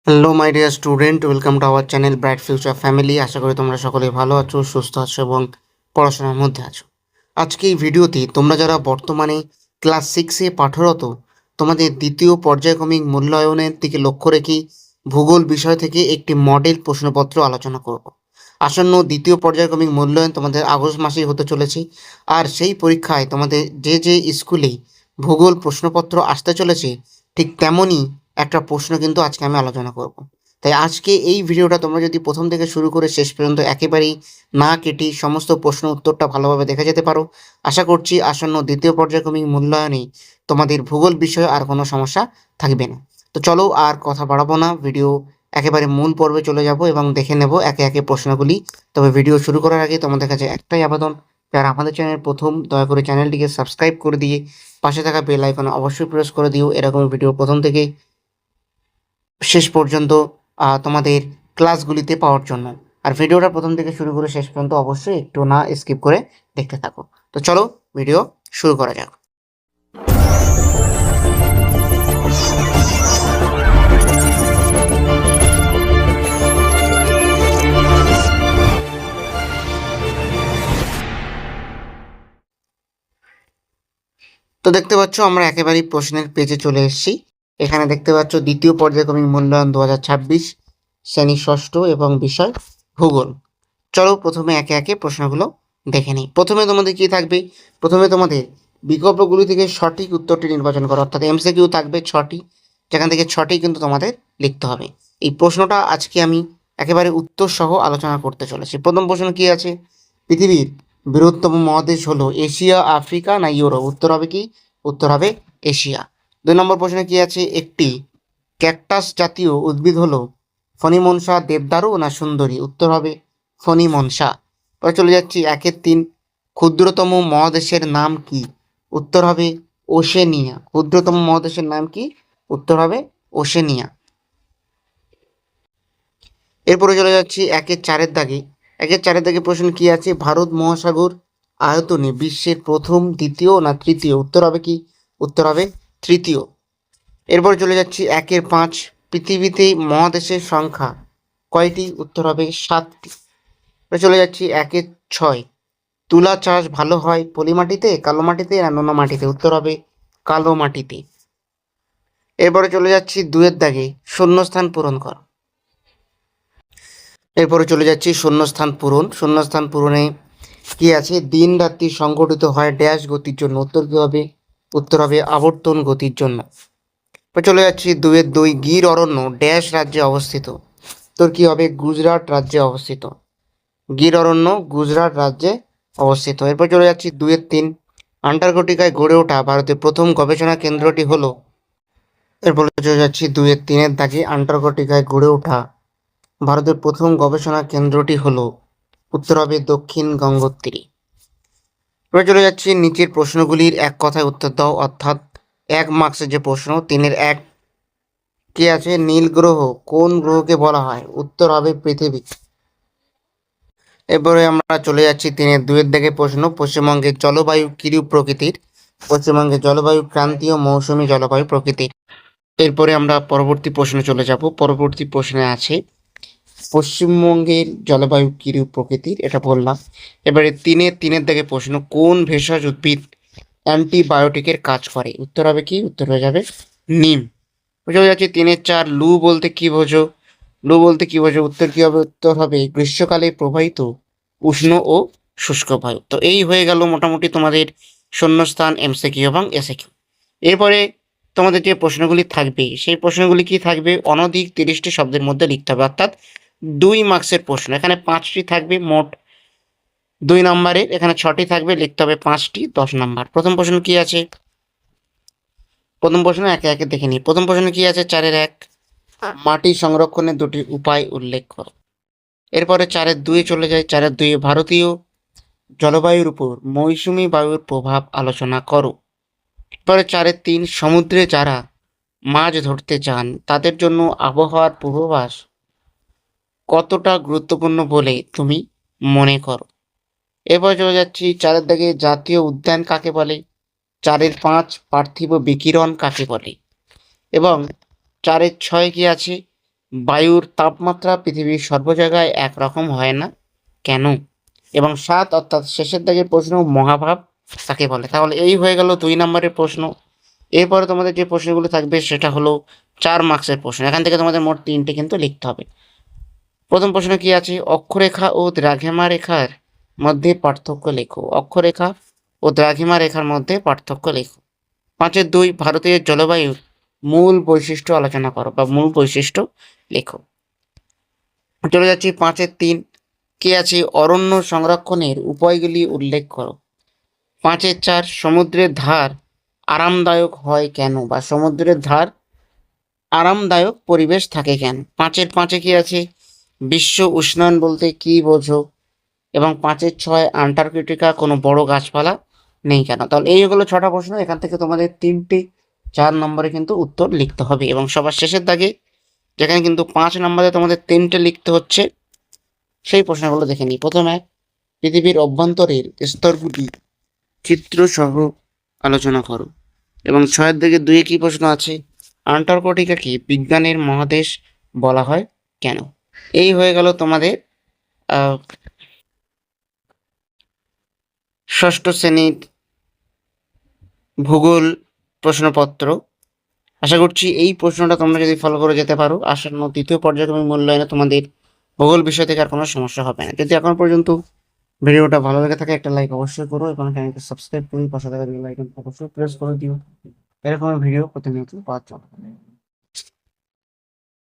Hello my dear student, welcome to our channel bright future family. আশা করি তোমরা সকলে ভালো আছো, সুস্থ আছো এবং পড়াশোনার মধ্যে আছো। আজকে এই ভিডিওতে তোমরা যারা বর্তমানে ক্লাস সিক্সে পাঠরত, তোমাদের দ্বিতীয় পর্যায়ক্রমিক মূল্যায়নের দিকে লক্ষ্য রেখে ভূগোল বিষয় থেকে একটি মডেল প্রশ্নপত্র আলোচনা করব। আসন্ন দ্বিতীয় পর্যায়ক্রমিক মূল্যায়ন তোমাদের আগস্ট মাসেই হতে চলেছে। আর সেই পরীক্ষায় তোমাদের যে স্কুলে ভূগোল প্রশ্নপত্র আসতে চলেছে, ঠিক তেমনই একটা প্রশ্ন কিন্তু আজকে আমি আলোচনা করব। তাই আজকে এই ভিডিওটা তোমরা যদি প্রথম থেকে শুরু করে শেষ পর্যন্ত একেবারেই না কেটে সমস্ত প্রশ্ন উত্তরটা ভালোভাবে দেখে যেতে পারো, আশা করছি আসন্ন দ্বিতীয় পর্যায়ক্রমিক মূল্যায়নে তোমাদের ভূগোল বিষয়ে আর কোনো সমস্যা থাকবে না। তো চলো আর কথা বাড়াবো না, ভিডিও একেবারে মূল পর্বে চলে যাব এবং দেখে নেব একে একে প্রশ্নগুলি। তবে ভিডিও শুরু করার আগে তোমাদের কাছে একটাই আবেদন, যারা আমাদের চ্যানেল প্রথম, দয়া করে চ্যানেলটিকে সাবস্ক্রাইব করে দিয়ে পাশে থাকা বেল আইকনে অবশ্যই প্রেস করে দিও, এরকম ভিডিও প্রথম থেকে শেষ পর্যন্ত তোমাদের ক্লাসগুলিতে পাওয়ার জন্য। আর ভিডিওটা প্রথম থেকে শুরু করে শেষ পর্যন্ত অবশ্যই একটু না স্কিপ করে দেখতে থাকো। তো চলো ভিডিও শুরু করা যাক। তো দেখতে পাচ্ছ আমরা একেবারেই প্রশ্নের পেজে চলে এসেছি। এখানে দেখতে পাচ্ছ দ্বিতীয় পর্যায়ক্রমিক মূল্যায়ন 2026, শ্রেণী ষষ্ঠ এবং বিষয় ভূগোল। চলো প্রথমে একে একে প্রশ্নগুলো দেখে নিই। প্রথমে তোমাদের কি থাকবে? প্রথমে তোমাদের বিকল্পগুলি থেকে সঠিক উত্তরটি নির্বাচন করো, অর্থাৎ এমসিকিউ থাকবে 6টি, যেখান থেকে 6টি কিন্তু তোমাদের লিখতে হবে। এই প্রশ্নটা আজকে আমি একেবারে উত্তর সহ আলোচনা করতে চলেছি। প্রথম প্রশ্ন কি আছে? পৃথিবীর বৃহত্তম মহাদেশ হলো এশিয়া, আফ্রিকা না ইউরোপ? উত্তর হবে কি? উত্তর হবে এশিয়া। 2 নম্বর প্রশ্নে কি আছে? একটি ক্যাকটাস জাতীয় উদ্ভিদ হলো ফণিমনসা, দেবদারু না সুন্দরী? উত্তর হবে ফণিমনসা। পরে চলে যাচ্ছি 1-3, ক্ষুদ্রতম মহাদেশের নাম কি? উত্তর হবে ওশেনিয়া। ক্ষুদ্রতম মহাদেশের নাম কি? উত্তর হবে ওশেনিয়া। এরপরে চলে যাচ্ছি 1-4 দাগে। 1-4 দাগে প্রশ্ন কি আছে? ভারত মহাসাগর আয়তনে বিশ্বের প্রথম, দ্বিতীয় না তৃতীয়? উত্তর হবে কি? উত্তর হবে তৃতীয়। এরপরে চলে যাচ্ছি 1-5, পৃথিবীতে মহাদেশের সংখ্যা কয়টি? উত্তর হবে 7টি। এবার চলে যাচ্ছি 1-6, তুলা চাষ ভালো হয় পলি মাটিতে, কালো মাটিতে না নোনা মাটিতে? উত্তর হবে কালো মাটিতে। এরপরে চলে যাচ্ছি 2 দাগে, শূন্যস্থান পূরণ কর। এরপরে চলে যাচ্ছি শূন্যস্থান পূরণ। শূন্যস্থান পূরণে কি আছে? দিন রাত্রি সংঘটিত হয় ড্যাশ গতির জন্য? উত্তর কি হবে? উত্তর হবে আবর্তন গতির জন্য। এবার চলে যাচ্ছি 2-2, গির অরণ্য ড্যাশ রাজ্যে অবস্থিত? উত্তর কি হবে? গুজরাট রাজ্যে অবস্থিত। গির অরণ্য গুজরাট রাজ্যে অবস্থিত। এরপর চলে যাচ্ছি 2-3, আন্টার্কটিকায় গড়ে ওঠা ভারতের প্রথম গবেষণা কেন্দ্রটি হলো? এরপর চলে যাচ্ছি 2-3 দাগে, আন্টার্কটিকায় গড়ে ওঠা ভারতের প্রথম গবেষণা কেন্দ্রটি হলো? উত্তর হবে দক্ষিণ গঙ্গোত্রী। এবার চলে যাচ্ছি নিচের প্রশ্নগুলির এক কথায় উত্তর দাও, অর্থাৎ 1 মার্কসের যে প্রশ্ন। 3-1 কি আছে? নীল গ্রহ কোন গ্রহকে বলা হয়? উত্তর হবে পৃথিবী। এরপরে আমরা চলে যাচ্ছি 3-2 দিকে প্রশ্ন। পশ্চিমবঙ্গের জলবায়ু কিরূপ প্রকৃতির? পশ্চিমবঙ্গের জলবায়ু ক্রান্তীয় মৌসুমী জলবায়ু প্রকৃতির। এরপরে আমরা পরবর্তী প্রশ্নে চলে যাব। পরবর্তী প্রশ্নে আছে পশ্চিমবঙ্গের জলবায়ু কিরূপ প্রকৃতির, এটা বললাম। এবারে 3-3 দিকে প্রশ্ন, কোন ভেষজ উদ্ভিদ অ্যান্টিবায়োটিকের কাজ করে? উত্তর হবে কি? উত্তর হয়ে যাবে নিম। চলে যাচ্ছে 3-4, লু বলতে কি বোঝো? লু বলতে কি বোঝো? উত্তর কি হবে? উত্তর হবে গ্রীষ্মকালে প্রবাহিত উষ্ণ ও শুষ্ক বায়ু। তো এই হয়ে গেল মোটামুটি তোমাদের শূন্যস্থান, এমসিকিউ এবং এসিকিউ। এরপরে তোমাদের যে প্রশ্নগুলি থাকবে, সেই প্রশ্নগুলি কি থাকবে? অনধিক 30টি শব্দের মধ্যে লিখতে হবে, অর্থাৎ 2 মার্কসের প্রশ্ন। এখানে 5টি থাকবে মোট 2 নম্বরের, এখানে 6টি থাকবে, লিখতে হবে 5টি, 10 নম্বর। প্রথম প্রশ্ন কি আছে? প্রথম প্রশ্ন একে একে দেখে নিই। প্রথম প্রশ্ন কি আছে? 4-1, মাটি সংরক্ষণের 2টি উপায় উল্লেখ করো। এরপরে 4-2 চলে যায়। 4-2, ভারতীয় জলবায়ুর উপর মৌসুমী বায়ুর প্রভাব আলোচনা করো। এরপরে 4-3, সমুদ্রে যারা মাছ ধরতে যান তাদের জন্য আবহাওয়ার পূর্বাভাস কতটা গুরুত্বপূর্ণ বলে তুমি মনে করো? এরপরে চলে যাচ্ছি 4 দাগে, জাতীয় উদ্যান কাকে বলে? 4-5, পার্থিব বিকিরণ কাকে বলে? এবং 4-6 কি আছে? বায়ুর তাপমাত্রা পৃথিবীর সর্ব জায়গায় একরকম হয় না কেন? এবং ৭ অর্থাৎ শেষের দাগের প্রশ্ন মহাভাব কাকে বলে? তাহলে এই হয়ে গেল ২ নম্বরের প্রশ্ন। এরপরে তোমাদের যে প্রশ্নগুলো থাকবে সেটা হলো ৪ মার্কসের প্রশ্ন। এখান থেকে তোমাদের মোট ৩টে কিন্তু লিখতে হবে। প্রথম প্রশ্ন কি আছে? অক্ষরেখা ও দ্রাঘিমা রেখার মধ্যে পার্থক্য লেখো। অক্ষরেখা ও দ্রাঘিমা রেখার মধ্যে পার্থক্য লেখো। ৫-এর ২ ভারতের জলবায়ুর মূল বৈশিষ্ট্য আলোচনা করো বা মূল বৈশিষ্ট্য লেখো। চলে যাচ্ছি ৫-এর ৩ কি আছে? অরণ্য সংরক্ষণের উপায়গুলি উল্লেখ করো। ৫-এর ৪ সমুদ্রের ধার আরামদায়ক হয় কেন বা সমুদ্রের ধার আরামদায়ক পরিবেশ থাকে কেন? ৫-এর ৫-এ কি আছে? বিশ্ব উষ্ণায়ন বলতে কি বোঝো? এবং ৫-এর ৬ আন্টার্কটিকা কোনো বড় গাছপালা নেই কেন? তাহলে এই হলো ৬টা প্রশ্ন। এখান থেকে তোমাদের ৩টি ৪ নম্বরে কিন্তু উত্তর লিখতে হবে এবং সবার শেষের দাগে যেখানে কিন্তু ৫ নম্বরে তোমাদের ৩টে লিখতে হচ্ছে সেই প্রশ্নগুলো দেখে নিই। প্রথমে পৃথিবীর অভ্যন্তরের স্তরগুলি চিত্রসহ আলোচনা করো এবং ৬-এর দিকে ২-এ কি প্রশ্ন আছে? আন্টার্কটিকাকে বিজ্ঞানের মহাদেশ বলা হয় কেন? এই হয়ে গেল তোমাদের আহ, ষষ্ঠ শ্রেণীর ভূগোল প্রশ্নপত্র। আশা করছি এই প্রশ্নটা তোমরা যদি ফলো করে যেতে পারো, আসন্ন ৩য় পর্যায়ক্রমিক মূল্যায়নে তোমাদের ভূগোল বিষয় থেকে আর কোনো সমস্যা হবে না। যদি এখন পর্যন্ত ভিডিওটা ভালো লেগে থাকে একটা লাইক অবশ্যই করো এবং চ্যানেলকে সাবস্ক্রাইব করে পাশে থাকা বেল আইকন অবশ্যই প্রেস করে দিও। এরকম ভিডিও প্রতিনিয়ত পাওয়ার জন্য।